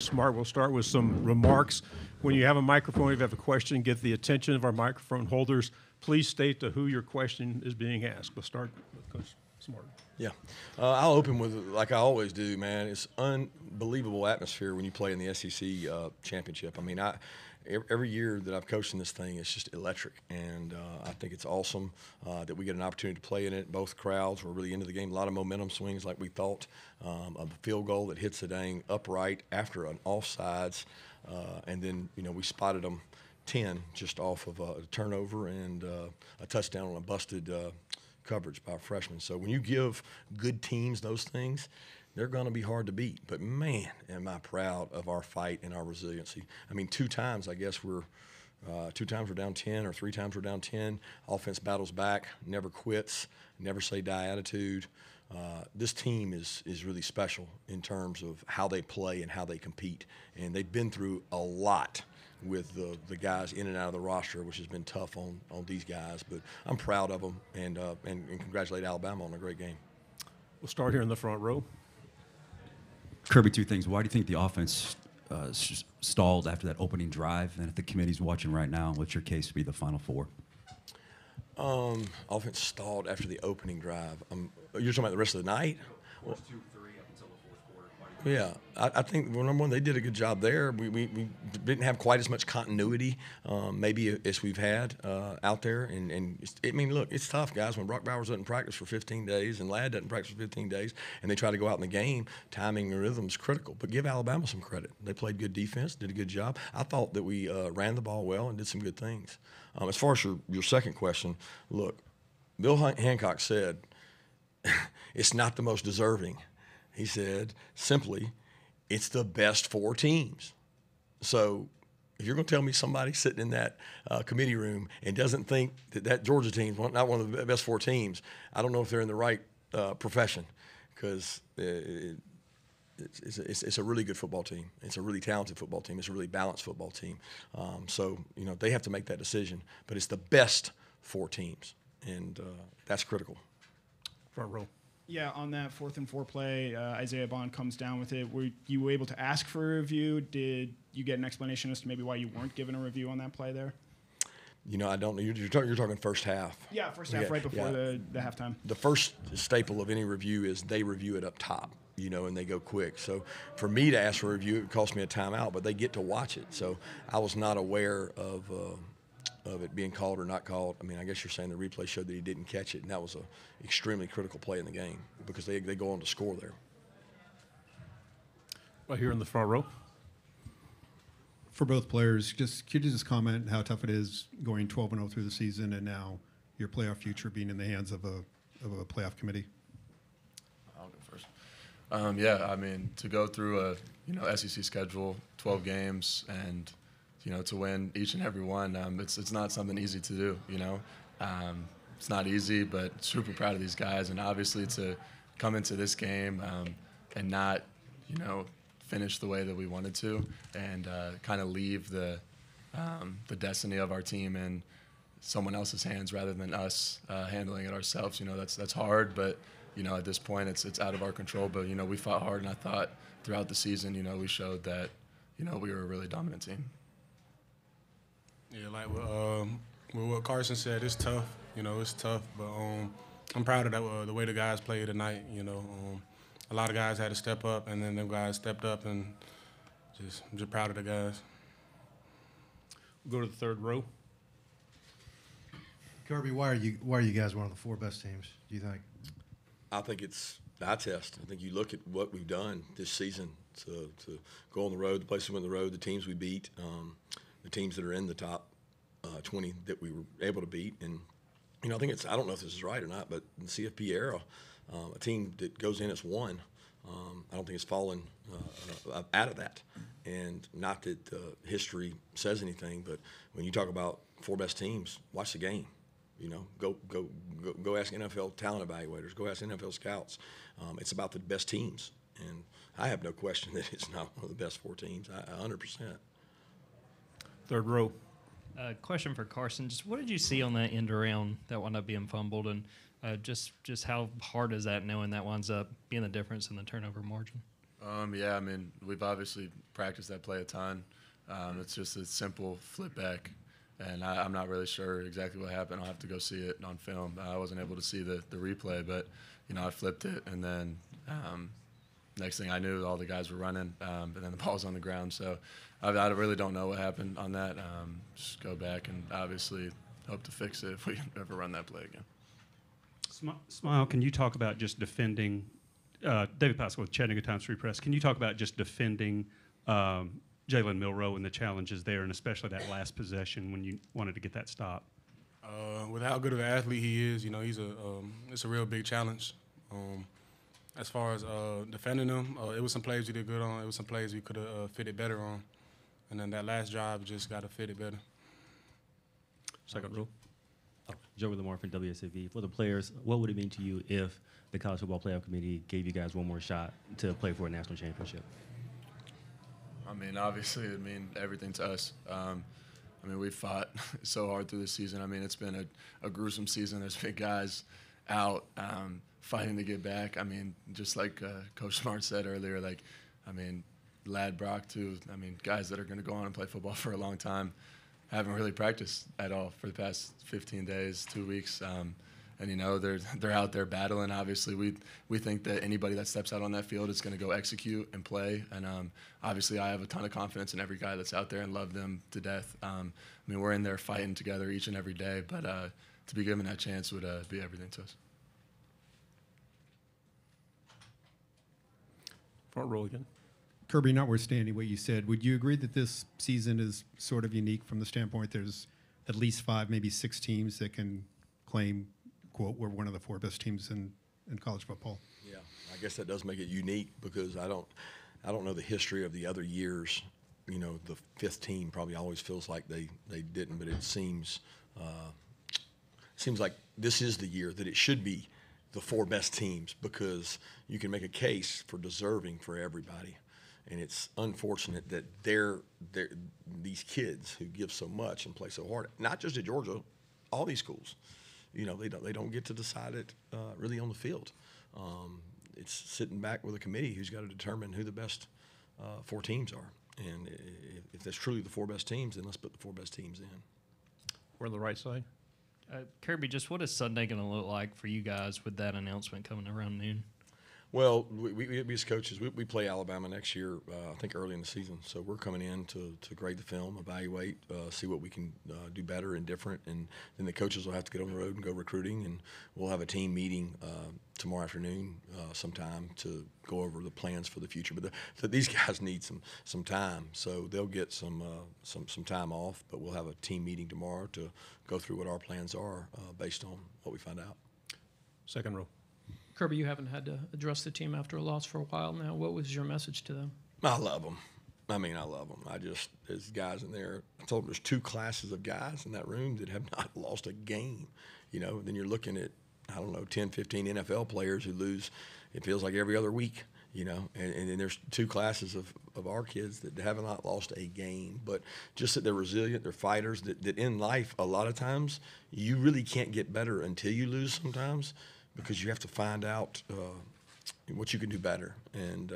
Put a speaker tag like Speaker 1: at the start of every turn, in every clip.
Speaker 1: Smart. We'll start with some remarks. When you have a microphone, if you have a question, get the attention of our microphone holders. Please state to who your question is being asked. We'll start with Coach Smart.
Speaker 2: Yeah. I'll open with, like I always do, man. It's unbelievable atmosphere when you play in the SEC championship. I mean, every year that I've coached in this thing, it's just electric. And I think it's awesome that we get an opportunity to play in it. Both crowds were really into the game. A lot of momentum swings like we thought. A field goal that hits the dang upright after an offsides. And then, we spotted them 10 just off of a turnover and a touchdown on a busted coverage by a freshman. So when you give good teams those things, they're going to be hard to beat. But, man, am I proud of our fight and our resiliency. I mean, two times we're down 10 or three times we're down 10. Offense battles back, never quits, never say die attitude. This team is really special in terms of how they play and how they compete. And they've been through a lot with the guys in and out of the roster, which has been tough on these guys. But I'm proud of them and congratulate Alabama on a great game.
Speaker 1: We'll start here in the front row.
Speaker 3: Kirby, two things. Why do you think the offense stalled after that opening drive? And if the committee's watching right now, what's your case to be the Final Four?
Speaker 2: Offense stalled after the opening drive. You're talking about the rest of the night?
Speaker 3: First 2-3 up until the fourth quarter.
Speaker 2: Yeah, I think, well, number one, they did a good job there. We didn't have quite as much continuity maybe as we've had out there. And I mean, look, it's tough, guys. When Brock Bowers doesn't practice for 15 days and Ladd doesn't practice for 15 days and they try to go out in the game, timing and rhythm is critical. But give Alabama some credit. They played good defense, did a good job. I thought that we ran the ball well and did some good things. As far as your second question, look, Bill Hancock said it's not the most deserving. He said, simply, it's the best four teams. So if you're going to tell me somebody sitting in that committee room and doesn't think that Georgia team's not one of the best four teams, I don't know if they're in the right profession, because it's a really good football team. It's a really talented football team. It's a really balanced football team. So, they have to make that decision. But it's the best four teams, and that's critical.
Speaker 1: Front row.
Speaker 4: Yeah, on that 4th and 4 play, Isaiah Bond comes down with it. Were you able to ask for a review? Did you get an explanation as to maybe why you weren't given a review on that play there?
Speaker 2: I don't know. You're talking first half.
Speaker 4: Yeah, first half, right before the halftime.
Speaker 2: The first staple of any review is they review it up top, and they go quick. So for me to ask for a review, it would cost me a timeout, but they get to watch it. So I was not aware of it being called or not called. I mean, I guess you're saying the replay showed that he didn't catch it, and that was an extremely critical play in the game because they go on to score there.
Speaker 1: Right here in the front row.
Speaker 5: For both players, could you just comment how tough it is going 12-0 through the season and now your playoff future being in the hands of a playoff committee?
Speaker 6: I'll go first. Yeah, I mean, to go through a SEC schedule, 12 games, and to win each and every one, it's not something easy to do. It's not easy, but super proud of these guys, and obviously to come into this game and not finish the way that we wanted to, and kind of leave the destiny of our team in someone else's hands rather than us handling it ourselves. That's hard, but at this point it's out of our control. But we fought hard, and I thought throughout the season, we showed that we were a really dominant team.
Speaker 7: Yeah, like with what Carson said, it's tough. It's tough, but I'm proud of the way the guys played tonight. A lot of guys had to step up, and then them guys stepped up, and I'm just proud of the guys.
Speaker 1: We'll go to the third row.
Speaker 8: Kirby, why are you guys one of the four best teams, do you think?
Speaker 2: I think it's the eye test. I think you look at what we've done this season to go on the road, the places we went on the road, the teams we beat, the teams that are in the top 20 that we were able to beat. And, I think I don't know if this is right or not, but in the CFP era, a team that goes in as one, I don't think it's fallen out of that. And not that history says anything, but when you talk about four best teams, watch the game. Go ask NFL talent evaluators. Go ask NFL scouts. It's about the best teams, and I have no question that it's not one of the best four teams. 100%.
Speaker 1: Third row.
Speaker 9: Question for Carson. Just what did you see on that end around that wound up being fumbled, and just how hard is that knowing that winds up being the difference in the turnover margin?
Speaker 6: Yeah, I mean, we've obviously practiced that play a ton. It's just a simple flip back, and I'm not really sure exactly what happened. I'll have to go see it on film. I wasn't able to see the replay, but, I flipped it, and then next thing I knew, all the guys were running, and then the ball's on the ground. So I really don't know what happened on that. Just go back and obviously hope to fix it if we ever run that play again.
Speaker 10: Smael, can you talk about just defending David Pascal with Chattanooga Times Free Press? Can you talk about just defending Jalen Milroe and the challenges there, and especially that last possession when you wanted to get that stop?
Speaker 7: With how good of an athlete he is, it's a real big challenge. As far as defending him, it was some plays we did good on. It was some plays we could have fitted better on. And then that last drive, just got to fit it better.
Speaker 11: Second rule. Joey Lamar from WSAV. For the players, what would it mean to you if the College Football Playoff Committee gave you guys one more shot to play for a national championship?
Speaker 6: I mean, obviously, it mean everything to us. We fought so hard through the season. I mean, it's been a gruesome season. There's been guys out fighting to get back. I mean, just like Coach Smart said earlier, Lad Brock, too. I mean, guys that are going to go on and play football for a long time haven't really practiced at all for the past 15 days, 2 weeks. They're out there battling. Obviously, we think that anybody that steps out on that field is going to go execute and play. And obviously, I have a ton of confidence in every guy that's out there and love them to death. We're in there fighting together each and every day. But to be given that chance would be everything to us.
Speaker 1: Front row again.
Speaker 5: Kirby, notwithstanding what you said, would you agree that this season is sort of unique from the standpoint there's at least 5, maybe 6 teams that can claim, quote, we're one of the 4 best teams in college football?
Speaker 2: Yeah, I guess that does make it unique because I don't know the history of the other years. The 5th team probably always feels like they didn't, but it seems like this is the year that it should be the 4 best teams because you can make a case for deserving for everybody. And it's unfortunate that these kids who give so much and play so hard, not just at Georgia, all these schools, they don't get to decide it really on the field. It's sitting back with a committee who's got to determine who the best 4 teams are. And if that's truly the 4 best teams, then let's put the 4 best teams in.
Speaker 1: We're on the right side.
Speaker 9: Kirby, just what is Sunday going to look like for you guys with that announcement coming around noon?
Speaker 2: Well, we as coaches, we play Alabama next year, I think early in the season. So we're coming in to grade the film, evaluate, see what we can do better and different. And then the coaches will have to get on the road and go recruiting. And we'll have a team meeting tomorrow afternoon sometime to go over the plans for the future. But these guys need some time. So they'll get some time off. But we'll have a team meeting tomorrow to go through what our plans are based on what we find out.
Speaker 1: Second row.
Speaker 12: Kirby, you haven't had to address the team after a loss for a while now. What was your message to them?
Speaker 2: I love them. I love them. There's guys in there. I told them there's 2 classes of guys in that room that have not lost a game. Then you're looking at, 10, 15 NFL players who lose, it feels like every other week, and then there's 2 classes of our kids that have not lost a game. But just that they're resilient, they're fighters, that in life, a lot of times, you really can't get better until you lose sometimes. Because you have to find out what you can do better, and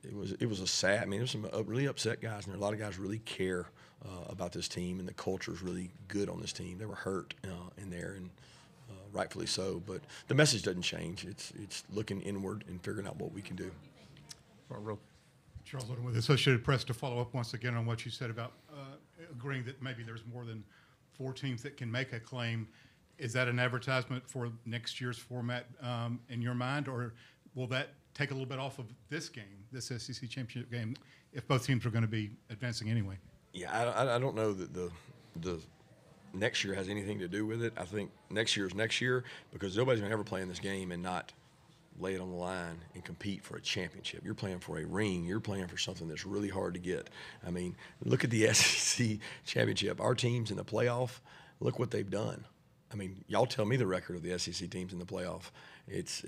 Speaker 2: it was a sad. There's some really upset guys, and there are a lot of guys really care about this team, and the culture is really good on this team. They were hurt in there, and rightfully so. But the message doesn't change. It's looking inward and figuring out what we can do.
Speaker 1: Front row.
Speaker 13: Charles Odom with the Associated Press to follow up once again on what you said about agreeing that maybe there's more than 4 teams that can make a claim. Is that an advertisement for next year's format in your mind, or will that take a little bit off of this game, this SEC championship game, if both teams are going to be advancing anyway?
Speaker 2: Yeah, I don't know that the next year has anything to do with it. I think next year is next year because nobody's going to ever play in this game and not lay it on the line and compete for a championship. You're playing for a ring. You're playing for something that's really hard to get. Look at the SEC championship. Our teams in the playoff, look what they've done. Y'all tell me the record of the SEC teams in the playoff. It's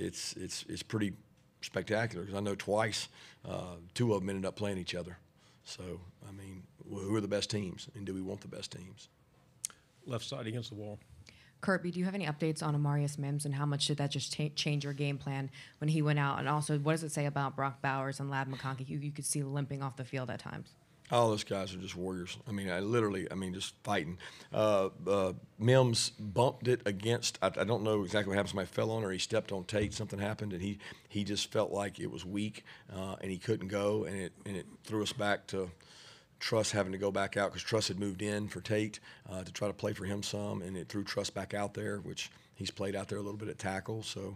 Speaker 2: pretty spectacular because I know twice 2 of them ended up playing each other. So, who are the best teams, and do we want the best teams?
Speaker 1: Left side against the wall.
Speaker 14: Kirby, do you have any updates on Amarius Mims and how much did that just change your game plan when he went out? And also, what does it say about Brock Bowers and Lad McConkey, who you could see limping off the field at times?
Speaker 2: All those guys are just warriors. I mean, just fighting. Mims bumped it against, I don't know exactly what happened. Somebody fell on or he stepped on Tate. Something happened, and he just felt like it was weak, and he couldn't go, and it threw us back to Truss having to go back out because Truss had moved in for Tate to try to play for him some, and it threw Truss back out there, which he's played out there a little bit at tackle. So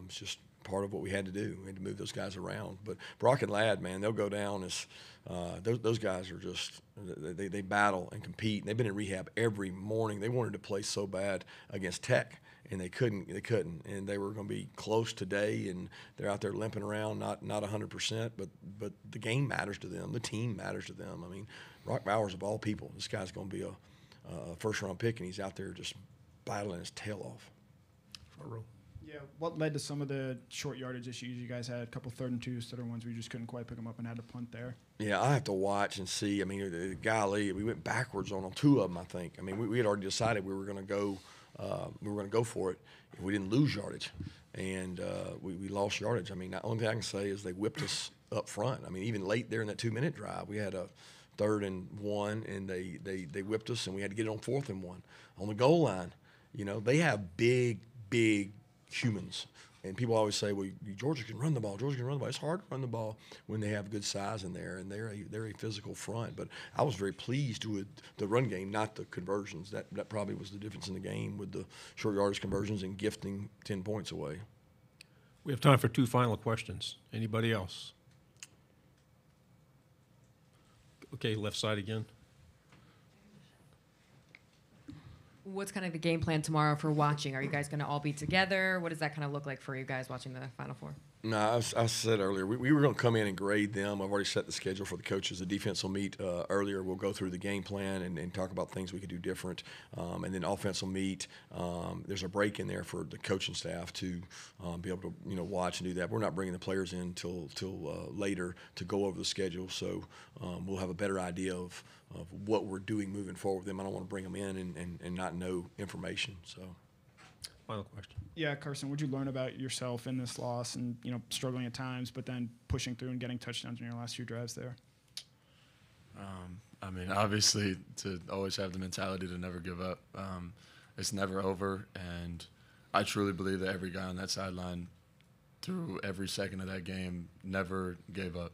Speaker 2: it's just part of what we had to do. We had to move those guys around. But Brock and Ladd, man, they'll go down as those guys are just they battle and compete. And they've been in rehab every morning. They wanted to play so bad against Tech, and they couldn't. And they were going to be close today, and they're out there limping around, not 100%. But the game matters to them. The team matters to them. I mean, Brock Bowers, of all people, this guy's going to be a first-round pick, and he's out there just battling his tail off.
Speaker 1: Front row.
Speaker 4: Yeah, what led to some of the short yardage issues you guys had? A couple 3rd and 2s, that are ones where you just couldn't quite pick them up and had to punt there.
Speaker 2: Yeah, I have to watch and see. I mean, golly, we went backwards on 2 of them, I think. I mean, we had already decided we were going to go for it. We didn't lose yardage, and we lost yardage. I mean, the only thing I can say is they whipped us up front. I mean, even late there in that 2-minute drive, we had a 3rd and 1, and they whipped us, and we had to get it on 4th and 1 on the goal line. You know, they have big humans. And people always say, well, Georgia can run the ball. Georgia can run the ball. It's hard to run the ball when they have good size in there, and they're a physical front. But I was very pleased with the run game, not the conversions. That probably was the difference in the game with the short yardage conversions and gifting 10 points away.
Speaker 1: We have time for 2 final questions. Anybody else? Okay, left side again.
Speaker 14: What's kind of the game plan tomorrow for watching? Are you guys going to all be together? What does that kind of look like for you guys watching the Final Four?
Speaker 2: No, I said earlier, we were going to come in and grade them. I've already set the schedule for the coaches. The defense will meet earlier. We'll go through the game plan and talk about things we could do different. And then offense will meet. There's a break in there for the coaching staff to be able to watch and do that. We're not bringing the players in till later to go over the schedule. So we'll have a better idea of what we're doing moving forward with them. I don't want to bring them in and not know information. So.
Speaker 1: Final question.
Speaker 4: Yeah, Carson, what'd you learn about yourself in this loss and, struggling at times, but then pushing through and getting touchdowns in your last few drives there?
Speaker 6: I mean, obviously, to always have the mentality to never give up. It's never over, and I truly believe that every guy on that sideline through every second of that game never gave up.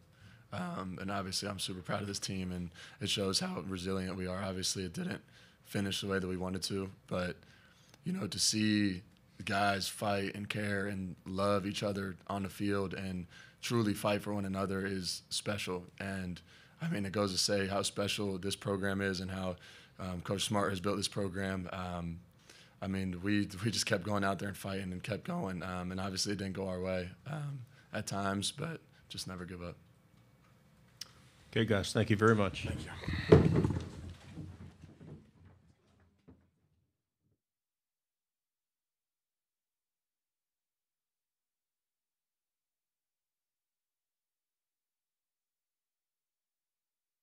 Speaker 6: And obviously, I'm super proud of this team, and it shows how resilient we are. Obviously, it didn't finish the way that we wanted to, but to see guys fight and care and love each other on the field and truly fight for one another is special. And, I mean, it goes to say how special this program is and how Coach Smart has built this program. I mean, we just kept going out there and fighting and kept going. And obviously it didn't go our way at times, but just never give up.
Speaker 1: Okay, guys, thank you very much.
Speaker 2: Thank you.